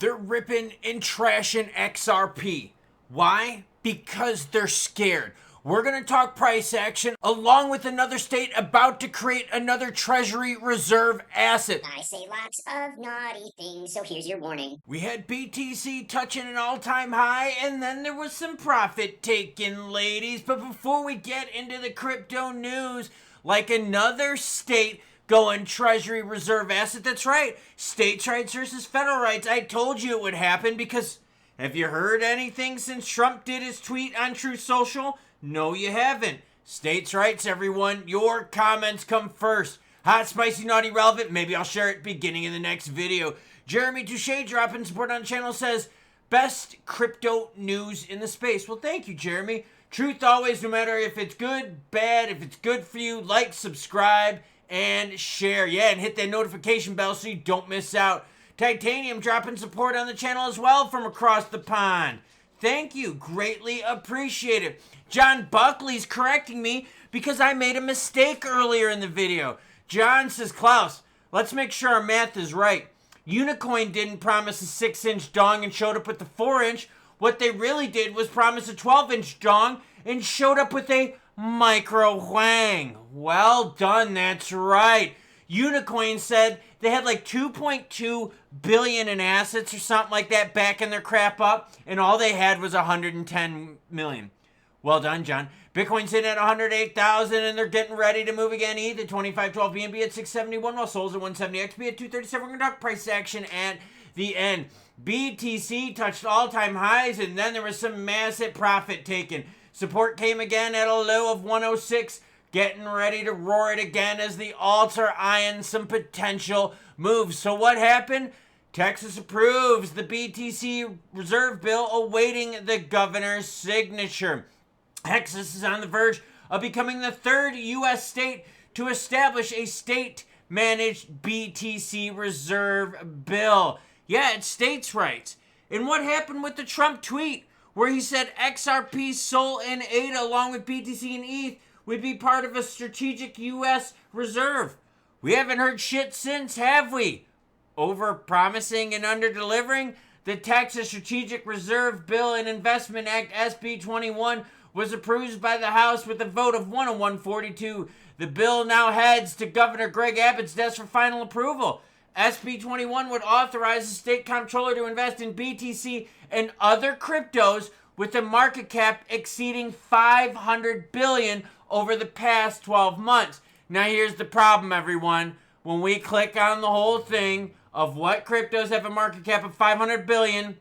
They're ripping and trashing XRP. Why? Because they're scared. We're going to talk price action along with another state about to create another Treasury Reserve asset. I say lots of naughty things, so here's your warning. We had BTC touching an all-time high, and then there was some profit taken, ladies. But before we get into the crypto news, like another state going Treasury Reserve asset, that's right, states' rights versus federal rights. I told you it would happen because have you heard anything since Trump did his tweet on Truth Social? No, you haven't. States' rights, everyone. Your comments come first. Hot, spicy, naughty, relevant. Maybe I'll share it beginning of the next video. Jeremy Touche dropping support on the channel says, best crypto news in the space. Well, thank you, Jeremy. Truth always, no matter if it's good, bad, if it's good for you, like, subscribe, and share. Yeah, and hit that notification bell so you don't miss out. Titanium dropping support on the channel as well from across the pond. Thank you. Greatly appreciate it. John Buckley's correcting me because I made a mistake earlier in the video. John says, Klaus, let's make sure our math is right. Unicoin didn't promise a 6-inch dong and showed up with the 4-inch. What they really did was promise a 12-inch dong and showed up with a micro wang. Well done, that's right. Unicoin said they had like 2.2 billion in assets or something like that backing their crap up, and all they had was 110 million. Well done, John. Bitcoin's sitting at 108,000 and they're getting ready to move again. ETH at 2512, BNB at 671, while Sol's at 170, XP at 237. We're going to talk price action at the end. BTC touched all-time highs, and then there was some massive profit taken. Support came again at a low of 106, getting ready to roar it again as the alts are eyeing some potential moves. So what happened? Texas approves the BTC Reserve Bill awaiting the governor's signature. Texas is on the verge of becoming the third U.S. state to establish a state-managed BTC Reserve Bill. Yeah, it's states' rights. And what happened with the Trump tweet where he said XRP, SOL, and ADA along with BTC and ETH would be part of a strategic U.S. reserve? We haven't heard shit since, have we? Over-promising and under-delivering? The Texas Strategic Reserve Bill and Investment Act, SB 21, was approved by the House with a vote of 101-42. The bill now heads to Governor Greg Abbott's desk for final approval. SB 21 would authorize the state comptroller to invest in BTC and other cryptos with a market cap exceeding $500 billion over the past 12 months. Now here's the problem, everyone. When we click on the whole thing of what cryptos have a market cap of $500 billion,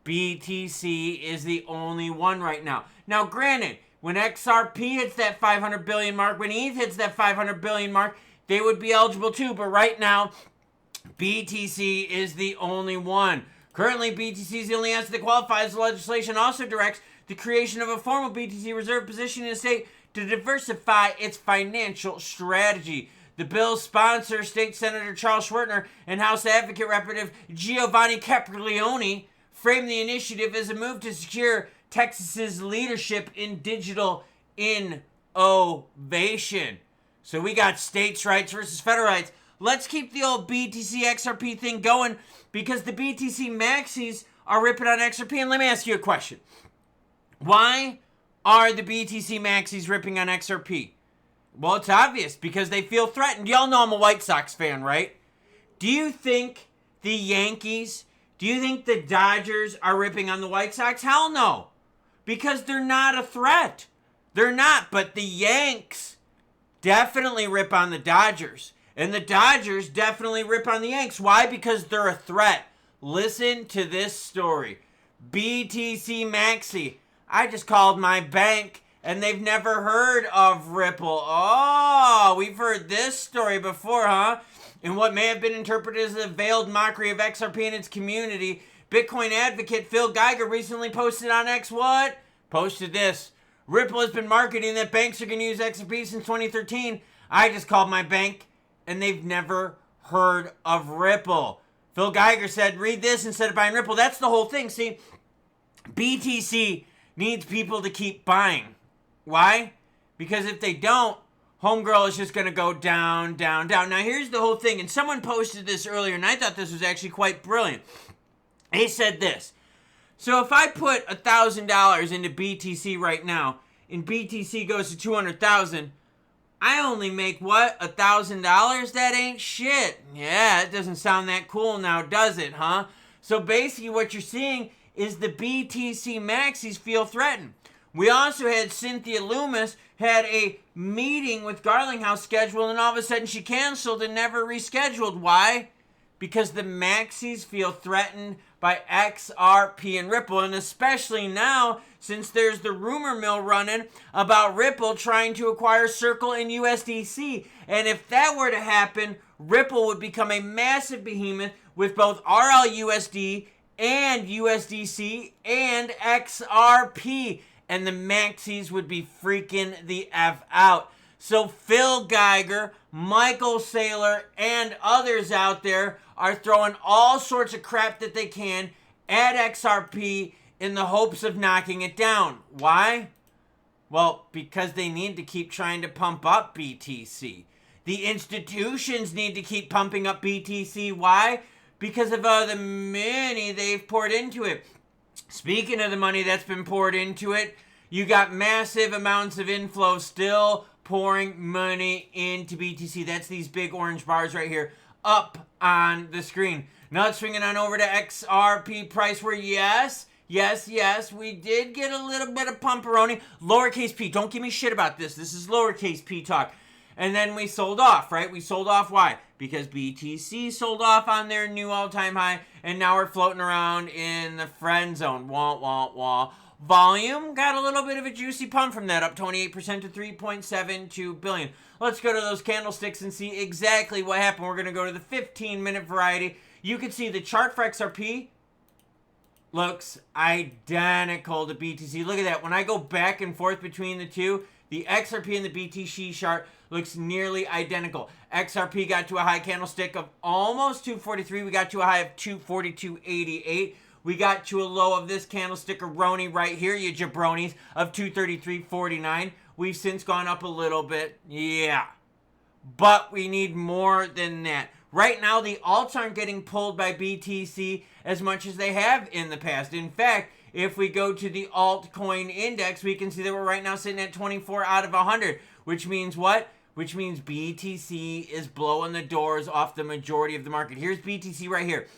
BTC is the only one right now. Now, granted, when XRP hits that 500 billion mark, when ETH hits that 500 billion mark, they would be eligible too. But right now, BTC is the only one. Currently, BTC is the only asset that qualifies. The legislation also directs the creation of a formal BTC reserve position in the state to diversify its financial strategy. The bill's sponsor, State Senator Charles Schwertner, and House Advocate Representative Giovanni Capriglione, framed the initiative as a move to secure Texas's leadership in digital innovation. So we got states' rights versus federal rights. Let's keep the old BTC XRP thing going because the BTC maxis are ripping on XRP. And let me ask you a question. Why are the BTC maxis ripping on XRP? Well, it's obvious because they feel threatened. Y'all know I'm a White Sox fan, right? Do you think the Yankees, do you think the Dodgers are ripping on the White Sox? Hell no. Because they're not a threat. They're not. But the Yanks definitely rip on the Dodgers. And the Dodgers definitely rip on the Yanks. Why? Because they're a threat. Listen to this story. BTC Maxi. I just called my bank and they've never heard of Ripple. Oh, we've heard this story before, huh? In what may have been interpreted as a veiled mockery of XRP and its community, Bitcoin advocate Phil Geiger recently posted on X what? Posted this. Ripple has been marketing that banks are going to use XRP since 2013. I just called my bank and they've never heard of Ripple. Phil Geiger said, read this instead of buying Ripple. That's the whole thing. See, BTC needs people to keep buying. Why? Because if they don't, Homegirl is just going to go down, down, down. Now, here's the whole thing. And someone posted this earlier, and I thought this was actually quite brilliant. He said this. So if I put $1,000 into BTC right now, and BTC goes to 200,000, I only make what? $1,000? That ain't shit. Yeah, it doesn't sound that cool now, does it, huh? So basically what you're seeing is the BTC maxis feel threatened. We also had Cynthia Loomis had a meeting with Garlinghouse scheduled, and all of a sudden she canceled and never rescheduled. Why? Because the maxis feel threatened by XRP and Ripple, and especially now since there's the rumor mill running about Ripple trying to acquire Circle and USDC. And if that were to happen, Ripple would become a massive behemoth with both RLUSD and USDC and XRP, and the maxis would be freaking the F out. So Phil Geiger, Michael Saylor, and others out there are throwing all sorts of crap that they can at XRP in the hopes of knocking it down. Why? Well, because they need to keep trying to pump up BTC. The institutions need to keep pumping up BTC. Why? Because of the money they've poured into it. Speaking of the money that's been poured into it, you got massive amounts of inflow still pouring money into BTC. That's these big orange bars right here up on the screen. Now let's swing it on over to XRP price, where yes, we did get a little bit of pumperoni. Lowercase p. Don't give me shit about this. This is lowercase p talk. And then we sold off, right? We sold off. Why? Because BTC sold off on their new all-time high, and now we're floating around in the friend zone. Wah, wah, wah. Volume got a little bit of a juicy pump from that, up 28% to 3.72 billion. Let's go to those candlesticks and see exactly what happened. We're going to go to the 15-minute variety. You can see the chart for XRP looks identical to BTC. Look at that. When I go back and forth between the two, the XRP and the BTC chart looks nearly identical. XRP got to a high candlestick of almost 243. We got to a high of 242.88. We got to a low of this candlestick-a-roni right here, you jabronis, of 233.49. We've since gone up a little bit. Yeah. But we need more than that. Right now, the alts aren't getting pulled by BTC as much as they have in the past. In fact, if we go to the altcoin index, we can see that we're right now sitting at 24 out of 100, which means what? Which means BTC is blowing the doors off the majority of the market. Here's BTC right here.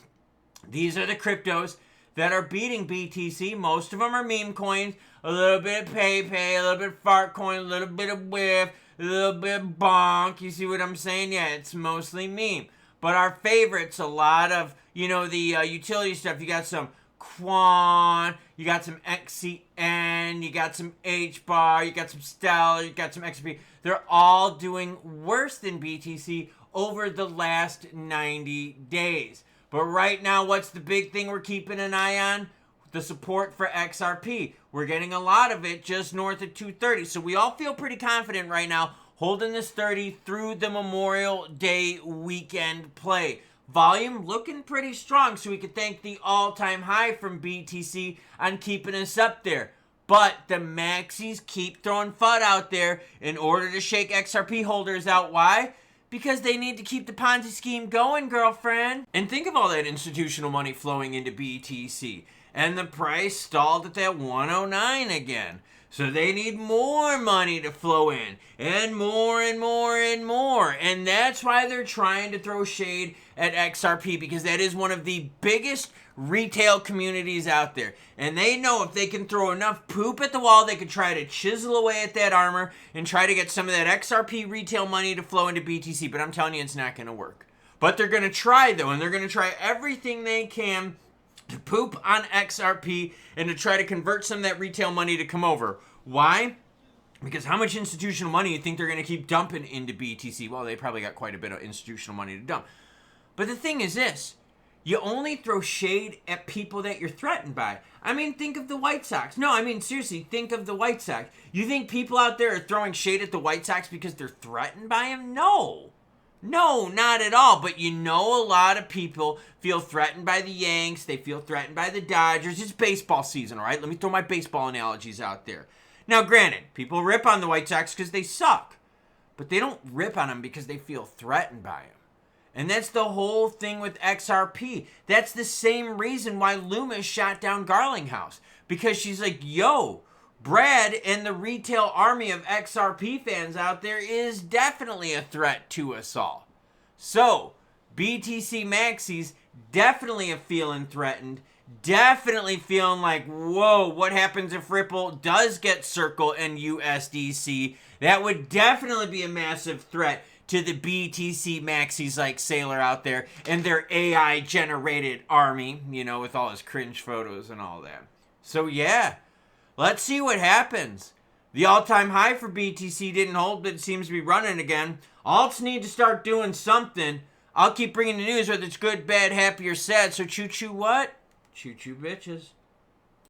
These are the cryptos that are beating BTC. Most of them are meme coins, a little bit of PayPay, a little bit of Fartcoin, a little bit of Whiff, a little bit of Bonk. You see what I'm saying? Yeah, it's mostly meme. But our favorites, a lot of, the utility stuff. You got some Quan, you got some XCN, you got some HBAR, you got some Stellar, you got some XRP. They're all doing worse than BTC over the last 90 days. But right now, what's the big thing we're keeping an eye on? The support for XRP. We're getting a lot of it just north of 230. So we all feel pretty confident right now holding this 30 through the Memorial Day weekend play. Volume looking pretty strong, so we could thank the all-time high from BTC on keeping us up there. But the maxis keep throwing FUD out there in order to shake XRP holders out. Why? Because they need to keep the Ponzi scheme going, girlfriend. And think of all that institutional money flowing into BTC. And the price stalled at that 109 again. So they need more money to flow in. And more and more and more. And that's why they're trying to throw shade at XRP. Because that is one of the biggest retail communities out there. And they know if they can throw enough poop at the wall, they could try to chisel away at that armor and try to get some of that XRP retail money to flow into BTC. But I'm telling you, it's not going to work. But they're going to try, though. And they're going to try everything they can to poop on XRP and to try to convert some of that retail money to come over. Why? Because how much institutional money you think they're going to keep dumping into BTC? Well, they probably got quite a bit of institutional money to dump. But the thing is this. You only throw shade at people that you're threatened by. I mean, think of the White Sox. No, I mean, seriously, think of the White Sox. You think people out there are throwing shade at the White Sox because they're threatened by them? No. No, not at all. But a lot of people feel threatened by the Yanks. They feel threatened by the Dodgers. It's baseball season, all right? Let me throw my baseball analogies out there. Now, granted, people rip on the White Sox because they suck. But they don't rip on them because they feel threatened by them. And that's the whole thing with XRP. That's the same reason why Loomis shot down Garlinghouse. Because she's like, yo, Brad and the retail army of XRP fans out there is definitely a threat to us all. So, BTC maxis definitely feeling threatened. Definitely feeling like, whoa, what happens if Ripple does get Circle and USDC? That would definitely be a massive threat to the BTC maxis like Sailor out there and their AI generated army, you know, with all his cringe photos and all that. So yeah, let's see what happens. The all-time high for BTC didn't hold, but it seems to be running again. Alts need to start doing something. I'll keep bringing the news, whether it's good, bad, happy, or sad. So choo-choo what? Choo-choo bitches.